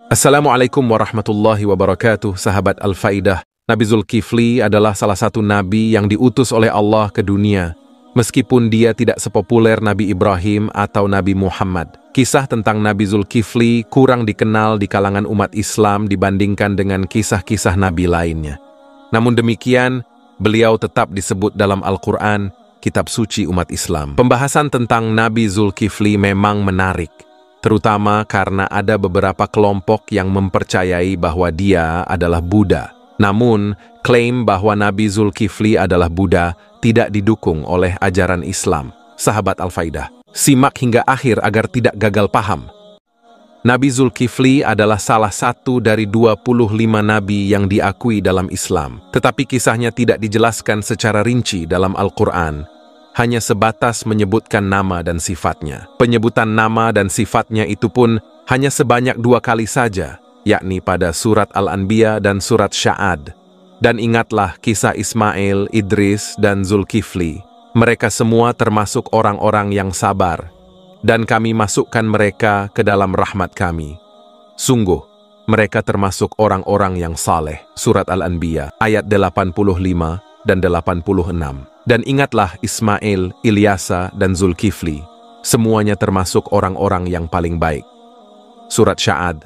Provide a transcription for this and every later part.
Assalamualaikum warahmatullahi wabarakatuh, sahabat Al-Faidah. Nabi Zulkifli adalah salah satu nabi yang diutus oleh Allah ke dunia, meskipun dia tidak sepopuler Nabi Ibrahim atau Nabi Muhammad. Kisah tentang Nabi Zulkifli kurang dikenal di kalangan umat Islam dibandingkan dengan kisah-kisah nabi lainnya. Namun demikian, beliau tetap disebut dalam Al-Quran, kitab suci umat Islam. Pembahasan tentang Nabi Zulkifli memang menarik, terutama karena ada beberapa kelompok yang mempercayai bahwa dia adalah Buddha. Namun, klaim bahwa Nabi Zulkifli adalah Buddha tidak didukung oleh ajaran Islam. Sahabat Al-Faidah, simak hingga akhir agar tidak gagal paham. Nabi Zulkifli adalah salah satu dari 25 nabi yang diakui dalam Islam. Tetapi kisahnya tidak dijelaskan secara rinci dalam Al-Quran, hanya sebatas menyebutkan nama dan sifatnya. Penyebutan nama dan sifatnya itu pun hanya sebanyak 2 kali saja, yakni pada surat Al-Anbiya dan surat Sya'ad. Dan ingatlah kisah Ismail, Idris, dan Zulkifli. Mereka semua termasuk orang-orang yang sabar, dan kami masukkan mereka ke dalam rahmat kami. Sungguh, mereka termasuk orang-orang yang saleh. Surat Al-Anbiya, ayat 85 dan 86. Dan ingatlah Ismail, Ilyasa, dan Zulkifli. Semuanya termasuk orang-orang yang paling baik. Surat Sya'ad,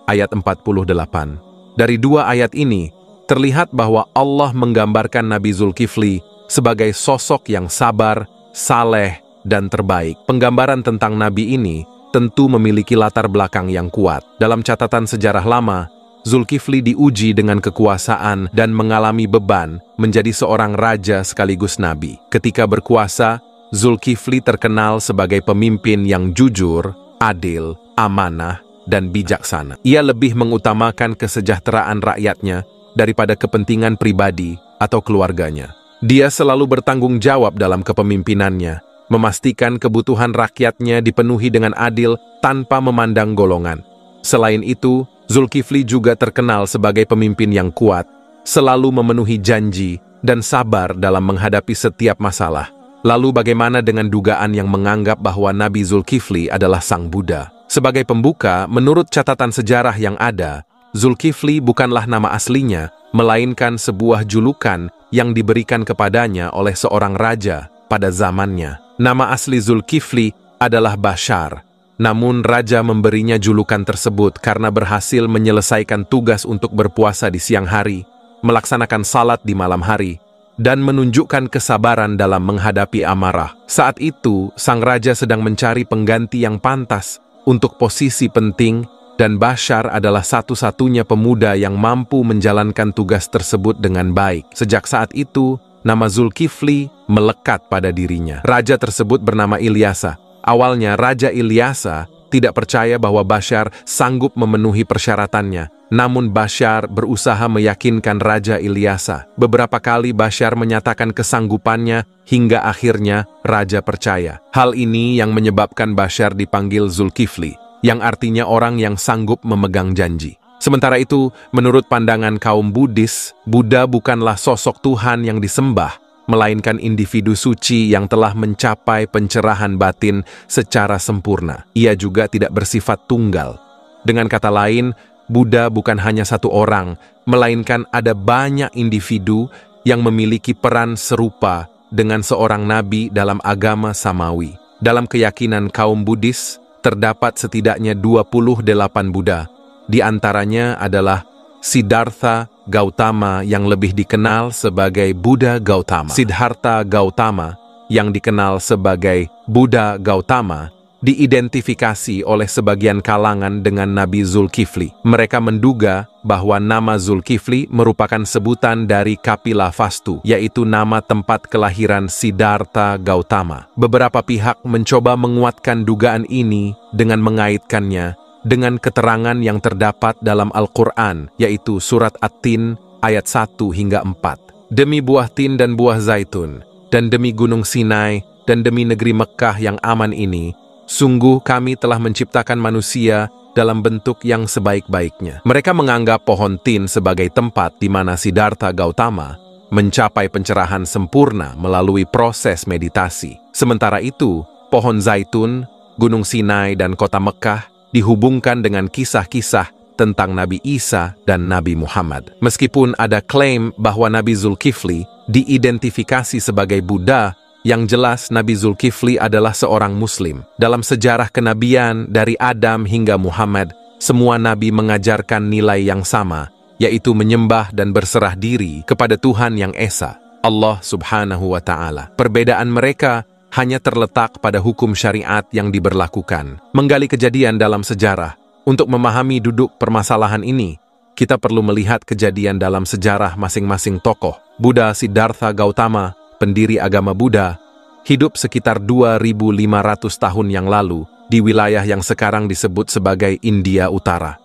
ayat 48. Dari 2 ayat ini, terlihat bahwa Allah menggambarkan Nabi Zulkifli sebagai sosok yang sabar, saleh, dan terbaik. Penggambaran tentang Nabi ini tentu memiliki latar belakang yang kuat. Dalam catatan sejarah lama, Zulkifli diuji dengan kekuasaan dan mengalami beban menjadi seorang raja sekaligus nabi. Ketika berkuasa, Zulkifli terkenal sebagai pemimpin yang jujur, adil, amanah, dan bijaksana. Ia lebih mengutamakan kesejahteraan rakyatnya daripada kepentingan pribadi atau keluarganya. Dia selalu bertanggung jawab dalam kepemimpinannya, memastikan kebutuhan rakyatnya dipenuhi dengan adil tanpa memandang golongan. Selain itu, Zulkifli juga terkenal sebagai pemimpin yang kuat, selalu memenuhi janji, dan sabar dalam menghadapi setiap masalah. Lalu bagaimana dengan dugaan yang menganggap bahwa Nabi Zulkifli adalah sang Buddha? Sebagai pembuka, menurut catatan sejarah yang ada, Zulkifli bukanlah nama aslinya, melainkan sebuah julukan yang diberikan kepadanya oleh seorang raja pada zamannya. Nama asli Zulkifli adalah Bashar, namun raja memberinya julukan tersebut karena berhasil menyelesaikan tugas untuk berpuasa di siang hari, melaksanakan salat di malam hari, dan menunjukkan kesabaran dalam menghadapi amarah. Saat itu, sang raja sedang mencari pengganti yang pantas untuk posisi penting, dan Bashar adalah satu-satunya pemuda yang mampu menjalankan tugas tersebut dengan baik. Sejak saat itu, nama Zulkifli melekat pada dirinya. Raja tersebut bernama Ilyasa. Awalnya, Raja Ilyasa tidak percaya bahwa Bashar sanggup memenuhi persyaratannya. Namun Bashar berusaha meyakinkan Raja Ilyasa. Beberapa kali Bashar menyatakan kesanggupannya hingga akhirnya Raja percaya. Hal ini yang menyebabkan Bashar dipanggil Zulkifli, yang artinya orang yang sanggup memegang janji. Sementara itu, menurut pandangan kaum Buddhis, Buddha bukanlah sosok Tuhan yang disembah, melainkan individu suci yang telah mencapai pencerahan batin secara sempurna. Ia juga tidak bersifat tunggal. Dengan kata lain, Buddha bukan hanya satu orang, melainkan ada banyak individu yang memiliki peran serupa dengan seorang nabi dalam agama Samawi. Dalam keyakinan kaum Buddhis, terdapat setidaknya 28 Buddha. Di antaranya adalah Siddhartha Gautama yang lebih dikenal sebagai Buddha Gautama. Siddhartha Gautama yang dikenal sebagai Buddha Gautama diidentifikasi oleh sebagian kalangan dengan Nabi Zulkifli. Mereka menduga bahwa nama Zulkifli merupakan sebutan dari Kapila Vastu, yaitu nama tempat kelahiran Siddhartha Gautama. Beberapa pihak mencoba menguatkan dugaan ini dengan mengaitkannya dengan keterangan yang terdapat dalam Al-Quran, yaitu surat At-Tin ayat 1 hingga 4. Demi buah tin dan buah zaitun, dan demi gunung Sinai, dan demi negeri Mekkah yang aman ini, sungguh kami telah menciptakan manusia dalam bentuk yang sebaik-baiknya. Mereka menganggap pohon tin sebagai tempat di mana Siddhartha Gautama mencapai pencerahan sempurna melalui proses meditasi. Sementara itu, pohon zaitun, gunung Sinai, dan kota Mekkah dihubungkan dengan kisah-kisah tentang Nabi Isa dan Nabi Muhammad. Meskipun ada klaim bahwa Nabi Zulkifli diidentifikasi sebagai Buddha, yang jelas Nabi Zulkifli adalah seorang Muslim. Dalam sejarah kenabian dari Adam hingga Muhammad, semua nabi mengajarkan nilai yang sama, yaitu menyembah dan berserah diri kepada Tuhan yang Esa, Allah Subhanahu wa Ta'ala. Perbedaan mereka hanya terletak pada hukum syariat yang diberlakukan. Menggali kejadian dalam sejarah, untuk memahami duduk permasalahan ini, kita perlu melihat kejadian dalam sejarah masing-masing tokoh. Buddha Siddhartha Gautama, pendiri agama Buddha, hidup sekitar 2.500 tahun yang lalu di wilayah yang sekarang disebut sebagai India Utara.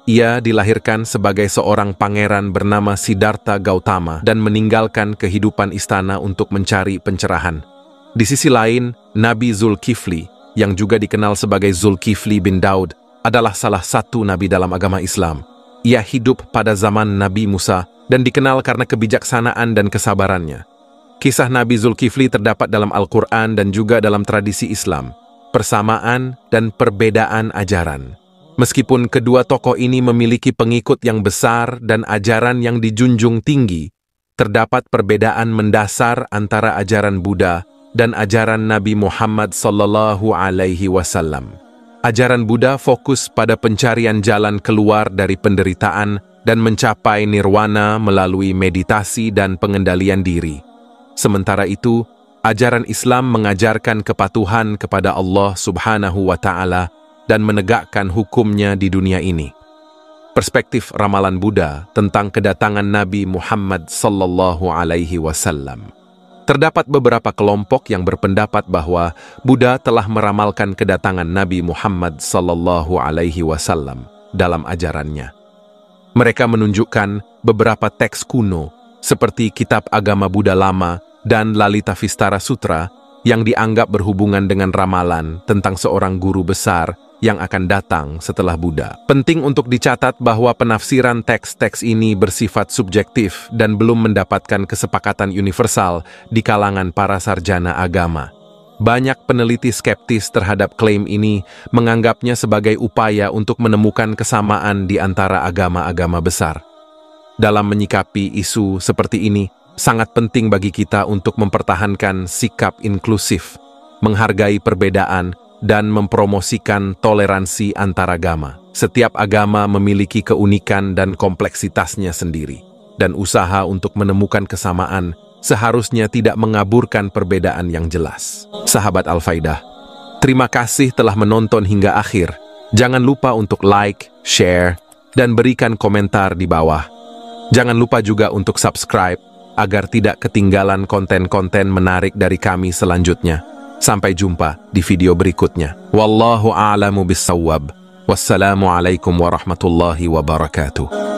Ia dilahirkan sebagai seorang pangeran bernama Siddhartha Gautama dan meninggalkan kehidupan istana untuk mencari pencerahan. Di sisi lain, Nabi Zulkifli, yang juga dikenal sebagai Zulkifli bin Daud, adalah salah satu nabi dalam agama Islam. Ia hidup pada zaman Nabi Musa dan dikenal karena kebijaksanaan dan kesabarannya. Kisah Nabi Zulkifli terdapat dalam Al-Quran dan juga dalam tradisi Islam, persamaan dan perbedaan ajaran. Meskipun kedua tokoh ini memiliki pengikut yang besar dan ajaran yang dijunjung tinggi, terdapat perbedaan mendasar antara ajaran Buddha dan ajaran Nabi Muhammad sallallahu alaihi wasallam. Ajaran Buddha fokus pada pencarian jalan keluar dari penderitaan dan mencapai nirwana melalui meditasi dan pengendalian diri. Sementara itu, ajaran Islam mengajarkan kepatuhan kepada Allah Subhanahu wa Ta'ala dan menegakkan hukumnya di dunia ini. Perspektif ramalan Buddha tentang kedatangan Nabi Muhammad sallallahu alaihi wasallam. Terdapat beberapa kelompok yang berpendapat bahwa Buddha telah meramalkan kedatangan Nabi Muhammad sallallahu alaihi wasallam dalam ajarannya. Mereka menunjukkan beberapa teks kuno seperti Kitab Agama Buddha Lama dan Lalita Vistara Sutra yang dianggap berhubungan dengan ramalan tentang seorang guru besar yang akan datang setelah Buddha. Penting untuk dicatat bahwa penafsiran teks-teks ini bersifat subjektif dan belum mendapatkan kesepakatan universal di kalangan para sarjana agama. Banyak peneliti skeptis terhadap klaim ini menganggapnya sebagai upaya untuk menemukan kesamaan di antara agama-agama besar. Dalam menyikapi isu seperti ini, sangat penting bagi kita untuk mempertahankan sikap inklusif, menghargai perbedaan, dan mempromosikan toleransi antaragama. Setiap agama memiliki keunikan dan kompleksitasnya sendiri, dan usaha untuk menemukan kesamaan seharusnya tidak mengaburkan perbedaan yang jelas. Sahabat Al-Faidah, terima kasih telah menonton hingga akhir. Jangan lupa untuk like, share, dan berikan komentar di bawah. Jangan lupa juga untuk subscribe agar tidak ketinggalan konten-konten menarik dari kami selanjutnya. Sampai jumpa di video berikutnya. Wallahu a'lamu bis-shawwab. Wassalamualaikum warahmatullahi wabarakatuh.